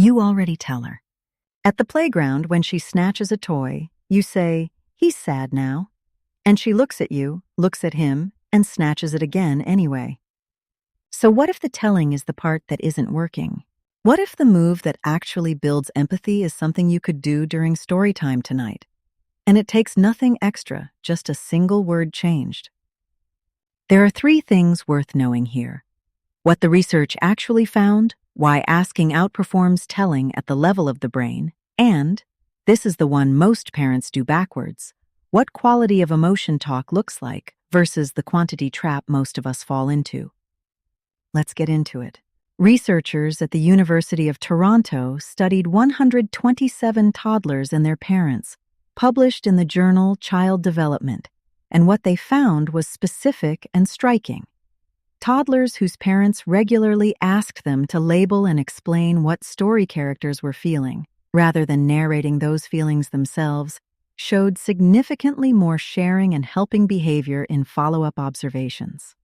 You already tell her. At the playground, when she snatches a toy, you say, "He's sad now." And she looks at you, looks at him, and snatches it again anyway. So what if the telling is the part that isn't working? What if the move that actually builds empathy is something you could do during story time tonight? And it takes nothing extra, just a single word changed. There are 3 things worth knowing here. What the research actually found, why asking outperforms telling at the level of the brain, and, this is the one most parents do backwards, what quality of emotion talk looks like versus the quantity trap most of us fall into. Let's get into it. Researchers at the University of Toronto studied 127 toddlers and their parents, published in the journal Child Development, and what they found was specific and striking. Toddlers whose parents regularly asked them to label and explain what story characters were feeling, rather than narrating those feelings themselves, showed significantly more sharing and helping behavior in follow-up observations.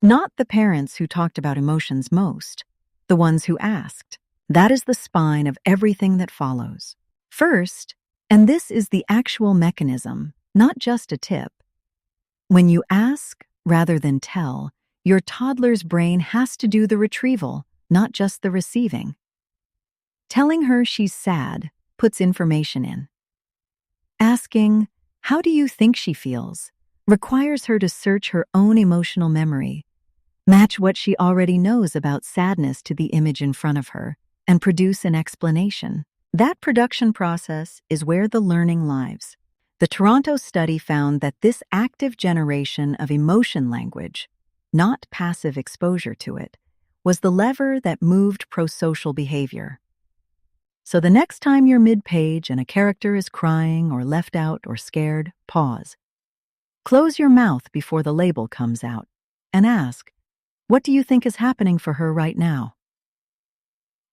Not the parents who talked about emotions most, the ones who asked. That is the spine of everything that follows. First, and this is the actual mechanism, not just a tip, when you ask rather than tell, your toddler's brain has to do the retrieval, not just the receiving. Telling her she's sad puts information in. Asking, "How do you think she feels?" requires her to search her own emotional memory, match what she already knows about sadness to the image in front of her, and produce an explanation. That production process is where the learning lives. The Toronto study found that this active generation of emotion language, not passive exposure to it, was the lever that moved prosocial behavior. So the next time you're mid-page and a character is crying or left out or scared, pause. Close your mouth before the label comes out and ask, "What do you think is happening for her right now?"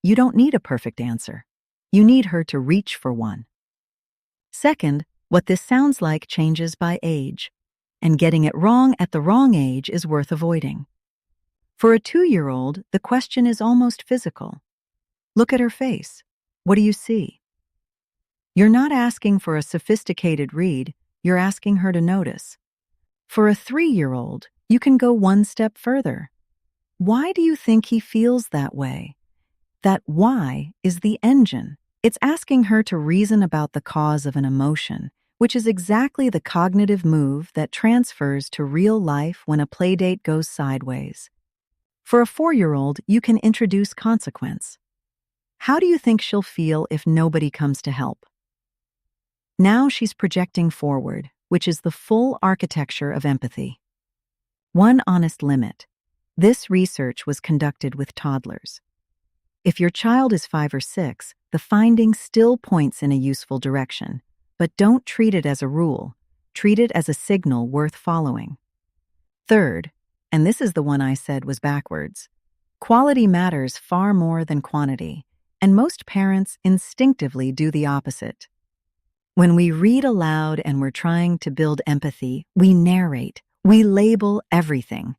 You don't need a perfect answer. You need her to reach for one. Second, what this sounds like changes by age, and getting it wrong at the wrong age is worth avoiding. For a 2-year-old, the question is almost physical. Look at her face. What do you see? You're not asking for a sophisticated read, you're asking her to notice. For a 3-year-old, you can go one step further. Why do you think he feels that way? That why is the engine. It's asking her to reason about the cause of an emotion, which is exactly the cognitive move that transfers to real life when a playdate goes sideways. For a 4-year-old, you can introduce consequence. How do you think she'll feel if nobody comes to help? Now she's projecting forward, which is the full architecture of empathy. One honest limit. This research was conducted with toddlers. If your child is 5 or 6, the finding still points in a useful direction, but don't treat it as a rule. Treat it as a signal worth following. Third, and this is the one I said was backwards, quality matters far more than quantity, and most parents instinctively do the opposite. When we read aloud and we're trying to build empathy, we narrate, we label everything.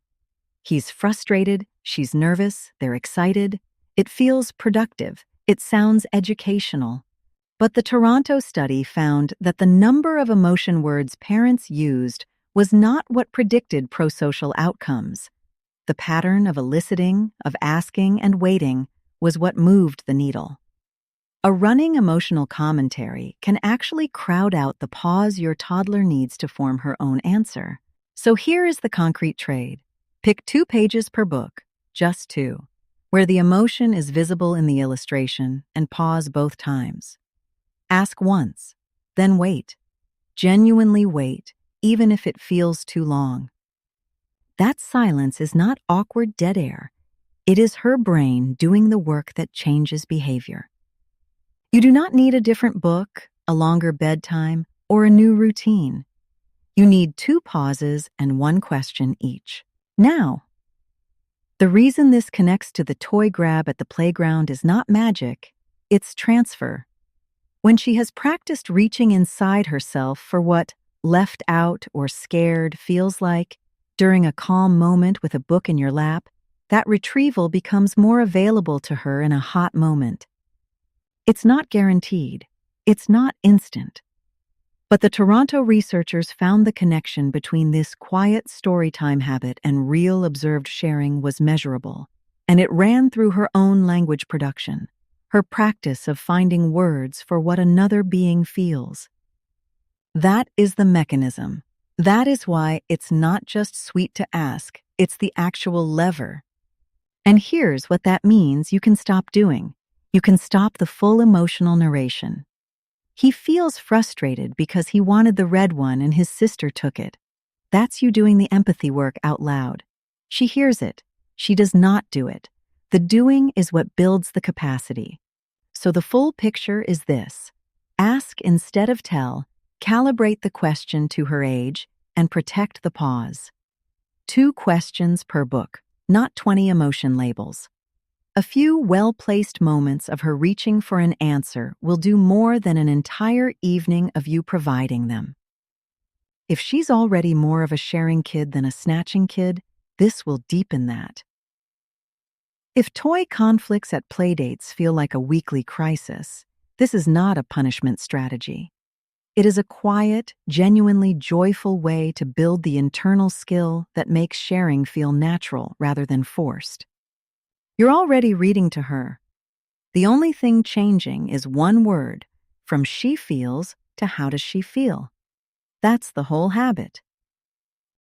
He's frustrated, she's nervous, they're excited. It feels productive, it sounds educational. But the Toronto study found that the number of emotion words parents used was not what predicted prosocial outcomes. The pattern of eliciting, of asking, and waiting was what moved the needle. A running emotional commentary can actually crowd out the pause your toddler needs to form her own answer. So here is the concrete trade. Pick 2 pages per book, just 2, where the emotion is visible in the illustration, and pause both times. Ask once, then wait. Genuinely wait, even if it feels too long. That silence is not awkward dead air. It is her brain doing the work that changes behavior. You do not need a different book, a longer bedtime, or a new routine. You need 2 pauses and 1 question each. Now, the reason this connects to the toy grab at the playground is not magic, it's transfer. When she has practiced reaching inside herself for what left out or scared feels like, during a calm moment with a book in your lap, that retrieval becomes more available to her in a hot moment. It's not guaranteed. It's not instant. But the Toronto researchers found the connection between this quiet storytime habit and real observed sharing was measurable, and it ran through her own language production, her practice of finding words for what another being feels. That is the mechanism. That is why it's not just sweet to ask, it's the actual lever. And here's what that means you can stop doing. You can stop the full emotional narration. He feels frustrated because he wanted the red one and his sister took it. That's you doing the empathy work out loud. She hears it. She does not do it. The doing is what builds the capacity. So the full picture is this. Ask instead of tell, calibrate the question to her age, and protect the pause. 2 questions per book, not 20 emotion labels. A few well-placed moments of her reaching for an answer will do more than an entire evening of you providing them. If she's already more of a sharing kid than a snatching kid, this will deepen that. If toy conflicts at playdates feel like a weekly crisis, this is not a punishment strategy. It is a quiet, genuinely joyful way to build the internal skill that makes sharing feel natural rather than forced. You're already reading to her. The only thing changing is one word, from she feels to how does she feel. That's the whole habit.